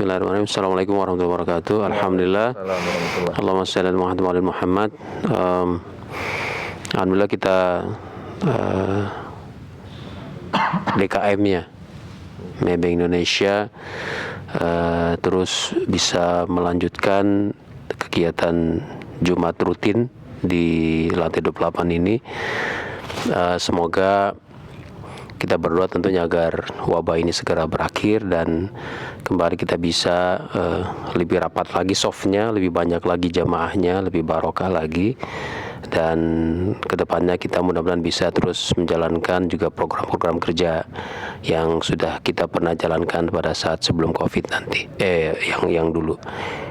Bismillahirrahmanirrahim. Assalamualaikum warahmatullahi wabarakatuh. Alhamdulillah. Allahumma shalli ala Muhammad wa ala Muhammad. Alhamdulillah kita DKM-nya Maybank Indonesia terus bisa melanjutkan kegiatan Jumat rutin di lantai 28 ini. Semoga kita berdoa tentunya agar wabah ini segera berakhir dan kembali kita bisa lebih rapat lagi softnya, lebih banyak lagi jamaahnya, lebih barokah lagi, dan kedepannya kita mudah-mudahan bisa terus menjalankan juga program-program kerja yang sudah kita pernah jalankan pada saat sebelum COVID nanti, yang dulu.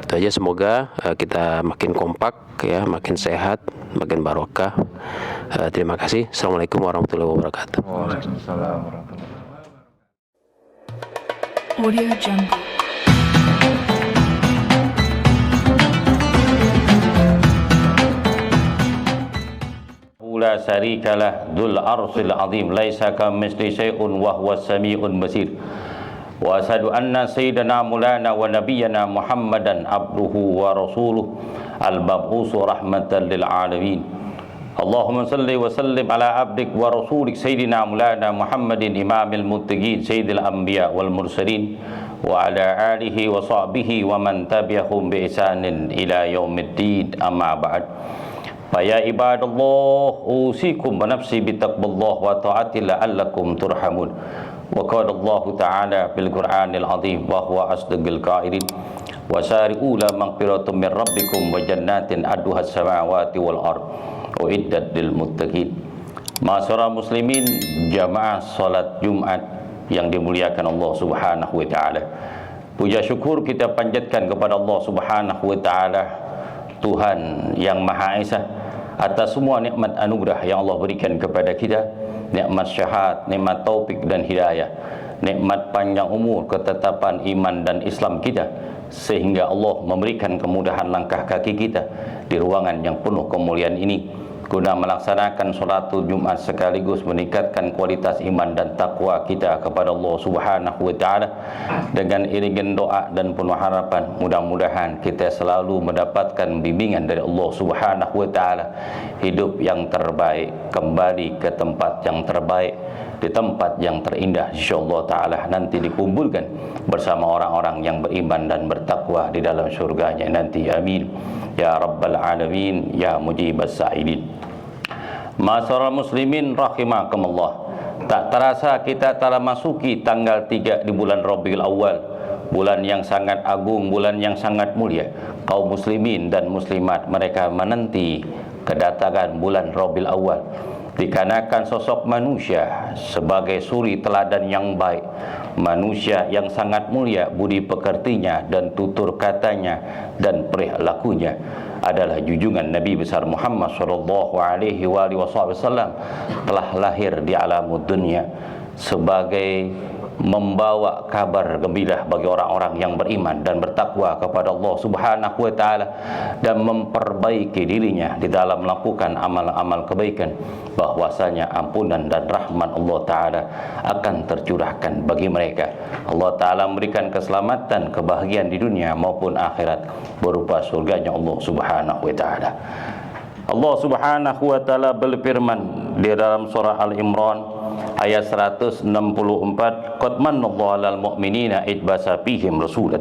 Itu aja, semoga kita makin kompak ya, makin sehat, makin barokah. Terima kasih. Assalamualaikum warahmatullahi wabarakatuh. Waalaikumsalam warahmatullahi wabarakatuh. Audio Jungle. La syarika lah dzul arsyil azim laisa kamitslihi syai'un wa huwas samiul basir. Wa asyhadu anna sayyidana maulana wa nabiyyana Muhammadan abduhu wa rasuluh al-mab'uts rahmatan lil alamin. Allahumma salli wa sallim ala abdik wa rasulik sayyidina maulana Muhammadin imamil muttaqin sayyidil anbiya wal mursalin wa ala alihi wa sahbihi wa man tabi'ahum bi ihsanin ila yaumiddin, amma ba'd. Fa ya ibadallah, usikum wa nafsi bi taqwallah wa ta'ati la'allakum turhamun. Wa qala Allah ta'ala bil Qur'anil azim wa huwa asdaqul qa'ilin wa sari'u la maghfiratum min rabbikum wa jannatin arduha as-samawati wal ard uiddat lil muttaqin. Ma'asyiral muslimin, jamaah salat Jumat yang dimuliakan Allah Subhanahu wa taala. Puja syukur kita panjatkan kepada Allah Subhanahu wa taala, Tuhan yang Maha Esa, atas semua nikmat anugerah yang Allah berikan kepada kita, nikmat syahadat, nikmat taufik dan hidayah, nikmat panjang umur, ketetapan iman dan Islam kita, sehingga Allah memberikan kemudahan langkah kaki kita di ruangan yang penuh kemuliaan ini guna melaksanakan sholatul Jumat sekaligus meningkatkan kualitas iman dan takwa kita kepada Allah Subhanahu wa taala. Dengan iringan doa dan penuh harapan, mudah-mudahan kita selalu mendapatkan bimbingan dari Allah Subhanahu wa taala, hidup yang terbaik, kembali ke tempat yang terbaik, di tempat yang terindah, insyaallah taala nanti dikumpulkan bersama orang-orang yang beriman dan bertakwa di dalam surganya nanti. Amin ya rabbal alamin ya mujibas sa'ilin. Ma'asyiral muslimin rahimakumullah, tak terasa kita telah masuki tanggal 3 di bulan Rabiul Awal, bulan yang sangat agung, bulan yang sangat mulia. Kaum muslimin dan muslimat mereka menanti kedatangan bulan Rabiul Awal, dikarenakan sosok manusia sebagai suri teladan yang baik, manusia yang sangat mulia budi pekertinya dan tutur katanya dan perilakunya adalah junjungan Nabi besar Muhammad sallallahu alaihi wasallam, telah lahir di alamud dunia sebagai membawa kabar gembira bagi orang-orang yang beriman dan bertakwa kepada Allah Subhanahu wa taala dan memperbaiki dirinya di dalam melakukan amal-amal kebaikan, bahwasanya ampunan dan rahmat Allah taala akan tercurahkan bagi mereka. Allah taala memberikan keselamatan, kebahagiaan di dunia maupun akhirat berupa surganya Allah Subhanahu wa taala. Allah Subhanahu wa taala berfirman di dalam surah Al-Imran ayat 164, qad manallahu 'alal mu'minina id basa fihim rasulan.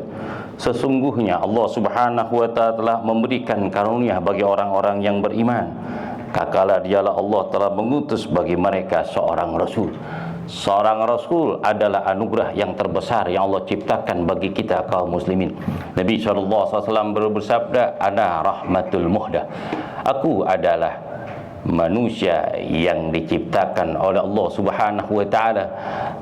Sesungguhnya Allah Subhanahu wa taala telah memberikan karunia bagi orang-orang yang beriman, kakala dialah Allah telah mengutus bagi mereka seorang rasul. Seorang rasul adalah anugerah yang terbesar yang Allah ciptakan bagi kita kaum muslimin. Nabi SAW bersabda, ana rahmatul muhdah, aku adalah manusia yang diciptakan oleh Allah Subhanahu wa taala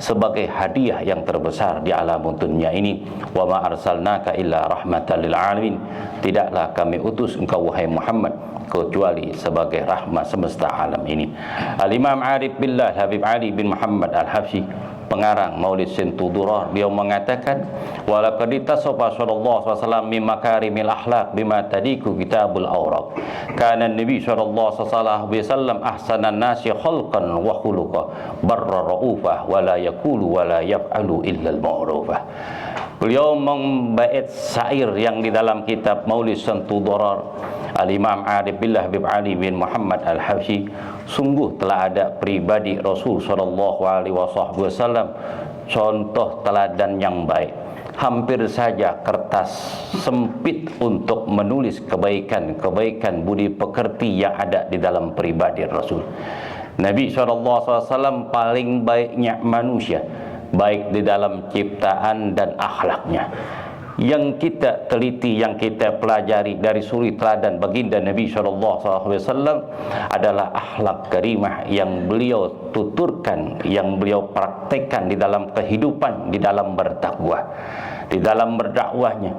sebagai hadiah yang terbesar di alam dunia ini. Wa ma arsalnaka illa rahmatan lil alamin, tidaklah kami utus engkau wahai Muhammad kecuali sebagai rahmat semesta alam ini. Al-Imam Arif Billah Habib Ali bin Muhammad Al-Habsyi, pengarang Maulid Sintudurar, beliau mengatakan, walaqad tasafa sallallahu alaihi wasallam min makarimil akhlaq bima tadiku kitabul awraq. Kana Nabi sallallahu alaihi wasallam ahsanan nasi khalqan wa khuluqa barra raufah wa la yaqulu wa la yaf'alu illa al-ma'rufah. Beliau membait syair yang di dalam kitab Maulid Santu Dorar Al-Imam Arif Billah bin Ali bin Muhammad Al-Habsyi. Sungguh telah ada pribadi Rasul sallallahu alaihi wasallam contoh teladan yang baik. Hampir saja kertas sempit untuk menulis kebaikan-kebaikan budi pekerti yang ada di dalam pribadi Rasul. Nabi SAW paling baiknya manusia, baik di dalam ciptaan dan akhlaknya. Yang kita teliti, yang kita pelajari dari suri teladan baginda Nabi SAW adalah akhlak karimah yang beliau tuturkan, yang beliau praktekkan di dalam kehidupan, di dalam bertakwa, di dalam berdakwahnya.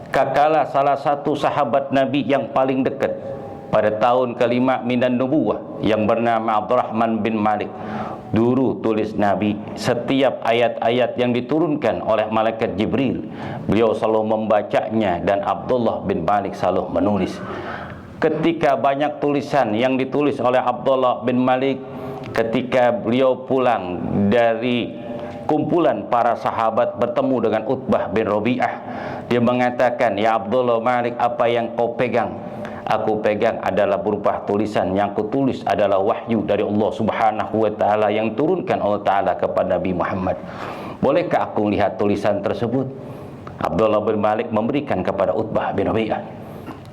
Kakala salah satu sahabat Nabi yang paling dekat pada tahun kelima minan nubuwah yang bernama Abdurrahman bin Malik. Dulu tulis Nabi, setiap ayat-ayat yang diturunkan oleh malaikat Jibril, beliau selalu membacanya dan Abdullah bin Malik selalu menulis. Ketika banyak tulisan yang ditulis oleh Abdullah bin Malik, ketika beliau pulang dari kumpulan para sahabat bertemu dengan Utbah bin Rabi'ah, dia mengatakan, "Ya Abdullah Malik, apa yang kau pegang?" Aku pegang adalah berupa tulisan, yang kutulis adalah wahyu dari Allah Subhanahu wa taala yang turunkan Allah taala kepada Nabi Muhammad. Bolehkah aku lihat tulisan tersebut? Abdullah bin Malik memberikan kepada Utbah bin Rabi'ah.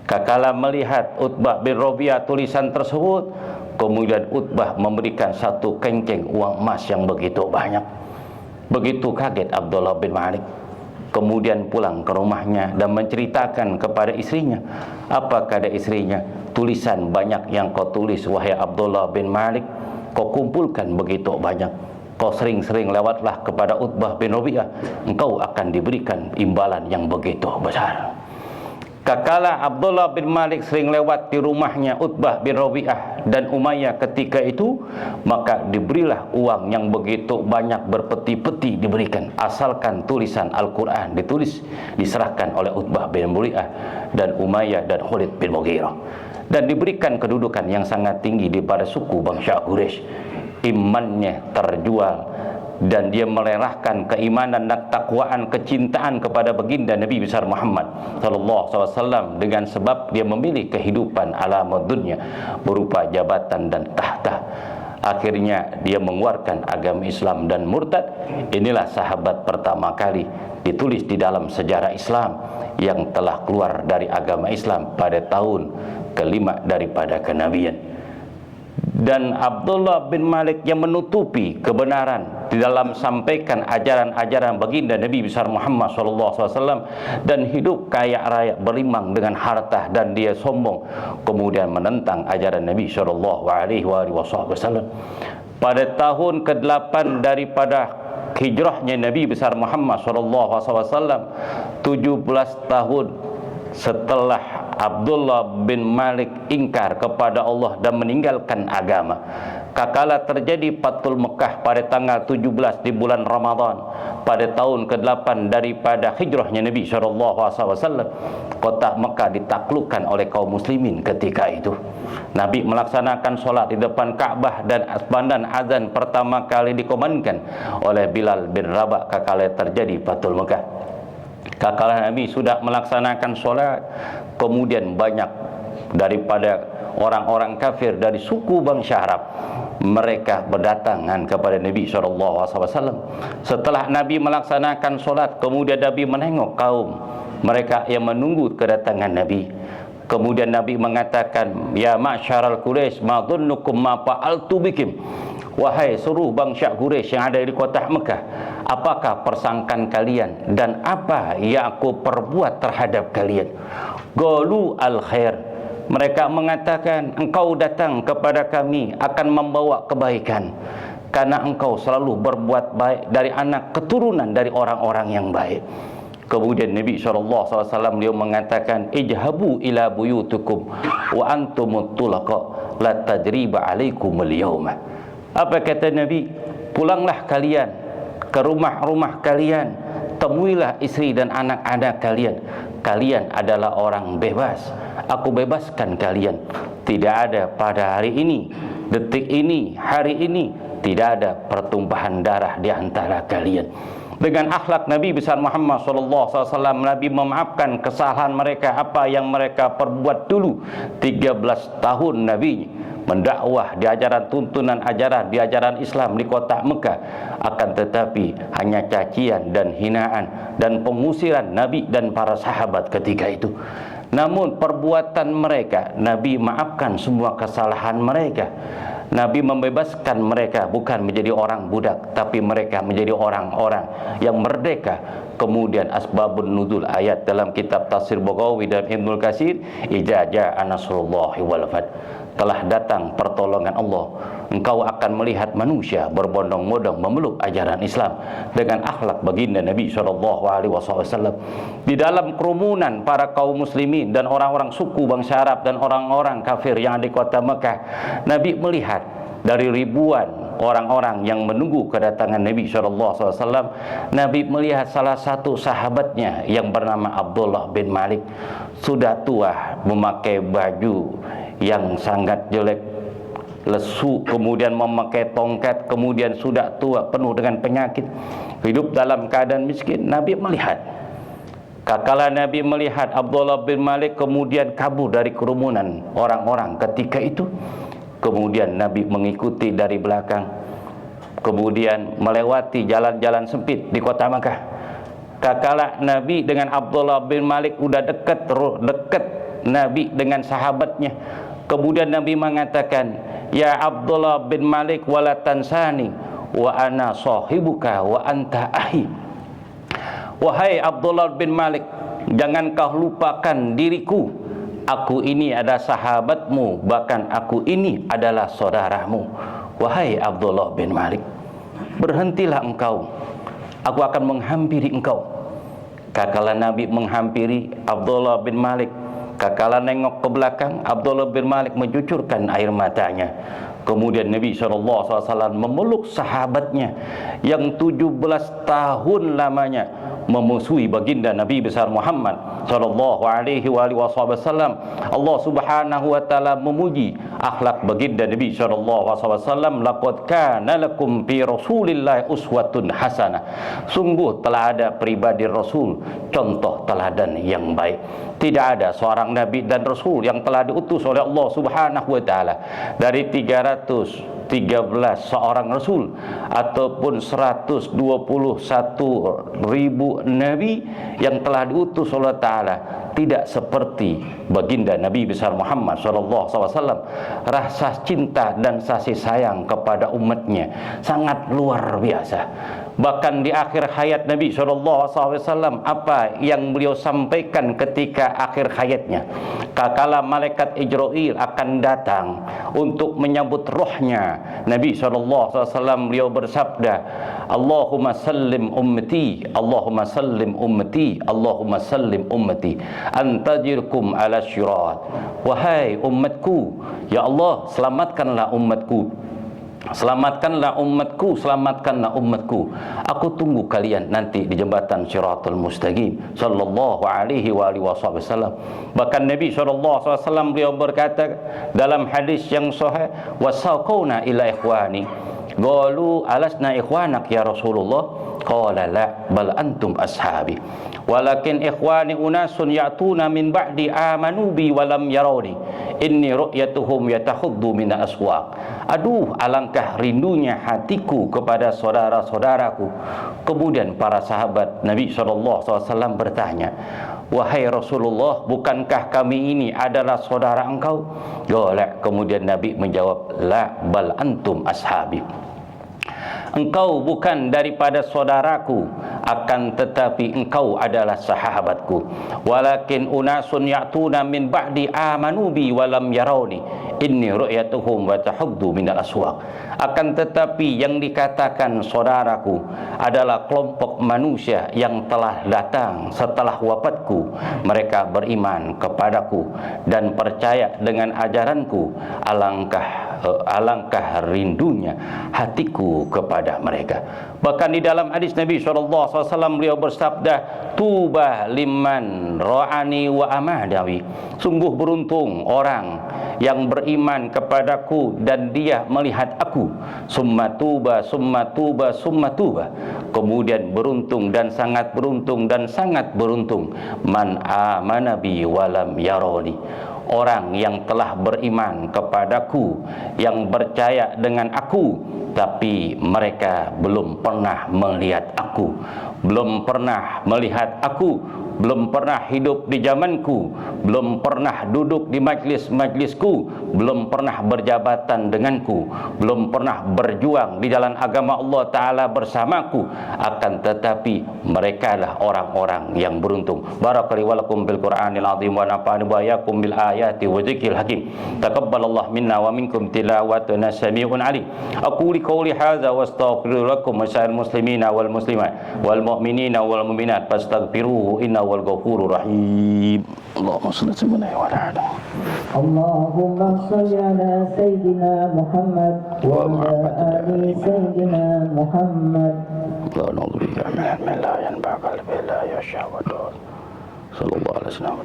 Kakala melihat Utbah bin Rabi'ah tulisan tersebut, kemudian Utbah memberikan satu kenceng uang emas yang begitu banyak. Begitu kaget Abdullah bin Malik, kemudian pulang ke rumahnya dan menceritakan kepada istrinya. Apa kata istrinya? Tulisan banyak yang kau tulis, wahai Abdullah bin Malik, kau kumpulkan begitu banyak. Kau sering-sering lewatlah kepada Utbah bin Rabi'ah, engkau akan diberikan imbalan yang begitu besar. Kakala Abdullah bin Malik sering lewat di rumahnya Utbah bin Rabi'ah dan Umayyah ketika itu, maka diberilah uang yang begitu banyak, berpeti-peti diberikan, asalkan tulisan Al-Quran ditulis, diserahkan oleh Utbah bin Rabi'ah dan Umayyah dan Khalid bin Mughirah, dan diberikan kedudukan yang sangat tinggi daripada suku bangsa Quraisy. Imannya terjual dan dia melelahkan keimanan dan takwaan, kecintaan kepada baginda Nabi besar Muhammad sallallahu alaihi wasallam dengan sebab dia memilih kehidupan alam dunia berupa jabatan dan tahta. Akhirnya dia mengeluarkan agama Islam dan murtad. Inilah sahabat pertama kali ditulis di dalam sejarah Islam yang telah keluar dari agama Islam pada tahun kelima daripada kenabian. Dan Abdullah bin Malik yang menutupi kebenaran di dalam sampaikan ajaran-ajaran baginda Nabi besar Muhammad SAW, dan hidup kaya raya berlimpah dengan harta, dan dia sombong kemudian menentang ajaran Nabi SAW. Pada tahun ke-8 daripada hijrahnya Nabi besar Muhammad SAW, 17 tahun setelah Abdullah bin Malik ingkar kepada Allah dan meninggalkan agama, kakala terjadi Fathul Mekah pada tanggal 17 di bulan Ramadan pada tahun ke-8 daripada hijrahnya Nabi SAW. Kota Mekah ditaklukkan oleh kaum muslimin ketika itu. Nabi melaksanakan solat di depan Ka'bah dan azan azan pertama kali dikomandkan oleh Bilal bin Rabah kakala terjadi Fathul Mekah. Kakala Nabi sudah melaksanakan solat, kemudian banyak daripada orang-orang kafir dari suku bangsa Arab, mereka berdatangan kepada Nabi SAW. Setelah Nabi melaksanakan solat, kemudian Nabi menengok kaum mereka yang menunggu kedatangan Nabi. Kemudian Nabi mengatakan, "Ya ma'syaral Quraisy, ma dhunnukum ma fa'altu bikum." Wahai seluruh bangsa Quraisy yang ada di kota Mekah, apakah persangkaan kalian dan apa yang aku perbuat terhadap kalian? Qalu al-khair. Mereka mengatakan, engkau datang kepada kami akan membawa kebaikan, karena engkau selalu berbuat baik dari anak keturunan dari orang-orang yang baik. Kemudian Nabi SAW beliau mengatakan, ijhabu ila buyutukum wa antumut tulaqa la tajriba alaikumul yawma. Apa kata Nabi? Pulanglah kalian ke rumah-rumah kalian, temuilah istri dan anak-anak kalian. Kalian adalah orang bebas, aku bebaskan kalian. Tidak ada pada hari ini, detik ini, hari ini, tidak ada pertumpahan darah di antara kalian. Dengan akhlak Nabi besar Muhammad SAW, Nabi memaafkan kesalahan mereka apa yang mereka perbuat dulu. 13 tahun Nabi mendakwah di ajaran tuntunan ajaran di ajaran Islam di kota Mekah, akan tetapi hanya cacian dan hinaan dan pengusiran Nabi dan para sahabat ketika itu. Namun perbuatan mereka, Nabi maafkan semua kesalahan mereka. Nabi membebaskan mereka bukan menjadi orang budak, tapi mereka menjadi orang-orang yang merdeka. Kemudian asbabun nuzul ayat dalam kitab Tafsir Baghawi dan Ibnul Katsir, idza jaa nasrullahi wal fath, telah datang pertolongan Allah, engkau akan melihat manusia berbondong-bondong memeluk ajaran Islam. Dengan akhlak baginda Nabi SAW di dalam kerumunan para kaum muslimin dan orang-orang suku bangsa Arab dan orang-orang kafir yang ada di kota Mekah, Nabi melihat dari ribuan orang-orang yang menunggu kedatangan Nabi SAW, Nabi melihat salah satu sahabatnya yang bernama Abdullah bin Malik, sudah tua, memakai baju yang sangat jelek, lesu, kemudian memakai tongkat, kemudian sudah tua, penuh dengan penyakit, hidup dalam keadaan miskin. Nabi melihat. Kala Nabi melihat Abdullah bin Malik kemudian kabur dari kerumunan orang-orang ketika itu, kemudian Nabi mengikuti dari belakang, kemudian melewati jalan-jalan sempit di kota Makkah. Kala Nabi dengan Abdullah bin Malik udah dekat Nabi dengan sahabatnya, kemudian Nabi mengatakan, ya Abdullah bin Malik wala tansani wa ana sahibuka wa anta ahi. Wahai Abdullah bin Malik, jangan kau lupakan diriku. Aku ini adalah sahabatmu, bahkan aku ini adalah saudaramu. Wahai Abdullah bin Malik, berhentilah engkau, aku akan menghampiri engkau. Kala Nabi menghampiri Abdullah bin Malik, kala nengok ke belakang, Abdullah bin Malik mencucurkan air matanya. Kemudian Nabi SAW memeluk sahabatnya yang 17 tahun lamanya memusuhi baginda Nabi besar Muhammad SAW. Allah Subhanahu wa taala memuji akhlak baginda Nabi SAW. Laqad kana lakum fi Rasulillahi uswatun hasanah. Sungguh telah ada pribadi Rasul contoh teladan yang baik. Tidak ada seorang nabi dan rasul yang telah diutus oleh Allah Subhanahu wa taala dari 313 seorang rasul ataupun 121.000 nabi yang telah diutus oleh taala, tidak seperti baginda Nabi besar Muhammad SAW. Rasa cinta dan kasih sayang kepada umatnya sangat luar biasa. Bahkan di akhir hayat Nabi SAW, apa yang beliau sampaikan ketika akhir hayatnya, kala malaikat Ijrail akan datang untuk menyambut rohnya Nabi SAW, beliau bersabda, Allahumma sallim ummati, Allahumma sallim ummati, Allahumma sallim ummati, antajirkum ala syirat. Wahai umatku, ya Allah, selamatkanlah umatku, selamatkanlah umatku, selamatkanlah umatku. Aku tunggu kalian nanti di jembatan Shiratal Mustaqim. Sallallahu alaihi wa alihi wasallam. Bahkan Nabi SAW beliau berkata dalam hadis yang sahih, wasaquna ila ikhwani. Qalu alasna ikhwanak ya Rasulullah? Qala la bal antum ashabi. Walakin ikhwani unasun ya'tuna min ba'di amanu bi walam yarawni. Inni ru'yatuhum yatakhuddu min aswaq. Aduh, alangkah rindunya hatiku kepada saudara-saudaraku. Kemudian para sahabat Nabi SAW bertanya, wahai Rasulullah, bukankah kami ini adalah saudara engkau? Golek. Kemudian Nabi menjawab, la bal antum ashabi. Engkau bukan daripada saudaraku, akan tetapi engkau adalah sahabatku. Walakin unasun ya'tuna min ba'di amanu bi walam yarawni. Inni ru'yatuhum wa tahuddu minal aswaq. Akan tetapi yang dikatakan saudaraku adalah kelompok manusia yang telah datang setelah wafatku. Mereka beriman kepadaku dan percaya dengan ajaranku. Alangkah alangkah rindunya hatiku kepada mereka. Bahkan di dalam hadis Nabi SAW beliau bersabda, tuba liman ra'ani wa amadawi. Sungguh beruntung orang yang beriman kepadaku dan dia melihat aku. Summa tuba, summa tuba, summa tuba. Kemudian beruntung dan sangat beruntung dan sangat beruntung man amana bi walam yaroni. Orang yang telah beriman kepadaku, yang percaya dengan aku, tapi mereka belum pernah melihat aku, belum pernah melihat aku, belum pernah hidup di zamanku, belum pernah duduk di majlis-majlisku, belum pernah berjabatan denganku, belum pernah berjuang di jalan agama Allah Ta'ala bersamaku, akan tetapi mereka lah orang-orang yang beruntung. Barakallahu walakum bil Qur'anil azim wa nafa'ani wa iyyakum bil ayati wa dzikril hakim. Taqabbalallahu minna wa minkum tilawatuna samii'un 'alim. Aku qouli hadza wa astaghfiru lakum wa sa'il muslimina wal muslimat wal mu'minina wal mu'minat fastaghfiruhu inna wal ghafurur rahim. Allahumma shalli wa ala Allahumma shalli ala sayyidina Muhammad wa ala ali sayyidina Muhammad. wa na'udzu bika min ilmin la yanfa'u qalbi la yashhadu. Sallallahu alaihi wasallam.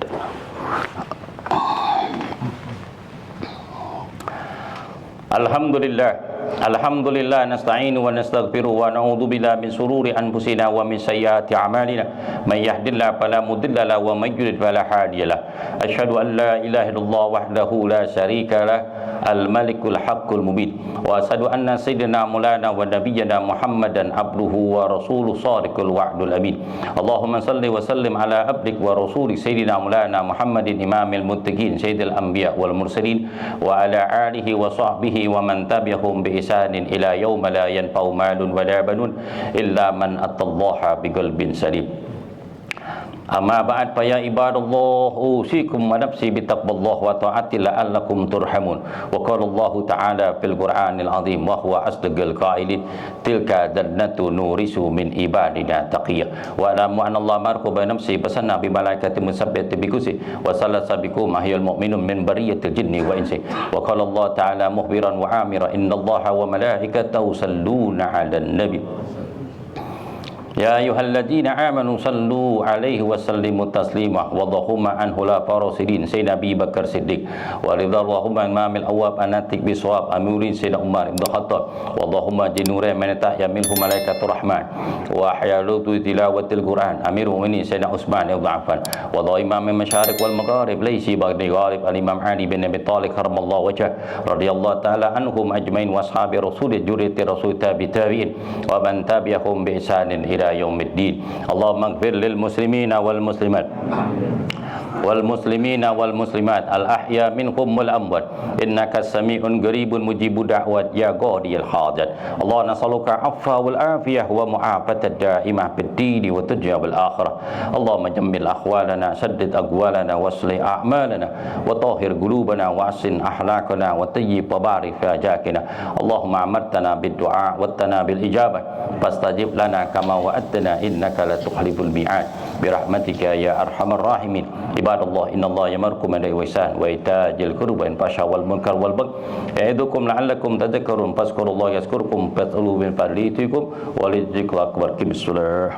Alhamdulillah. Alhamdulillah nasta'inu wa nastaghfiru wa na'udzu billahi min sururi anfusina wa min sayyiati a'malina. May yahdihillahu fala mudilla lahu wa may yudlil fala hadiyalah. Asyhadu an la ilaha illallah wahdahu la syarika lah, al-malikul haqqul mubin. Wa asyhadu anna sayyidina maulana wa nabiyyana Muhammadan abduhu wa rasuluhu shadiqul wa'dul amin. Allahumma salli wa sallim ala abdik wa rasuli sayyidina maulana Muhammadin imamil muttaqin sayyidil anbiya wal mursalin wa ala alihi wa sahbihi wa man tabi'ahum bi ihsanin ila yauma la yanfa'u malun wa la banun illa man atallaha biqalbin salim. Amma ba'd fa ya ibadallah usikum wa nafsi bi taqwallah wa ta'ati la'allakum turhamun. Wa qala Allah ta'ala fil Qur'anil azim wa huwa asdaqul qailin tilka jannatu nurisu min ibadina taqiyya. Wa alamu anna Allah marqaba nafsi basanna bi malaikati musabbihati bi kusi wa salasa bikum ahyal mu'minun min bariyatil jinni wa insi. Wa qala Allah ta'ala mukhbiran wa amira inna Allah wa malaikatahu yusalluna 'alan nabi. Ya ayyuhalladzina amanu sallu alaihi wa sallimu taslima wa dhahuma an hulafa rasidin sayyidina Abi Bakar Siddiq wa ridhallahumma imamil awwab anatik bisawab amirin sayyidina Umar ibn Khattab wa dhahuma jinure manata ya minhum malaikatur rahman wa ahyalutu tilawatil Quran amirul mu'minin sayyidina Utsman ibn Affan wa dha imam masyariq wal magharib laisi baghdadi gharib al imam Ali bin Abi Thalib karamallahu wajhah radhiyallahu ta'ala anhum ajmain wa ashabi rasul juriyati rasul tabi'in wa man tabi'ahum bi ihsanin ila yaumiddin. Allahumma ighfir lil muslimina wal muslimat wal muslimina wal muslimat al ahya minhum wal amwat innaka sami'un qaribun mujibud da'wat ya qadiyal hajat. Allah nas'aluka afwa wal afiyah wa mu'afatad da'imah fid din wa turja bil akhirah. Allahumma jammil ahwalana saddid aqwalana waslih a'malana wa tahhir qulubana wa asin akhlaqana wa tayyib barik fi ajakina. Allahumma amartana bid du'a wa tana bil ijabah fastajib lana kama wa'adtana innaka la tukhliful mi'ad bi rahmatika ya arhamar rahimin. Ibadallah innallaha ya'murukum bil ihsan wa ita'il qurba wa fasha wal munkar wal bagh ya'idukum la'allakum tadhakkarun fazkurullaha yazkurkum fas'aluhu min fadlihi wa lidzikri akbar. Bismillah.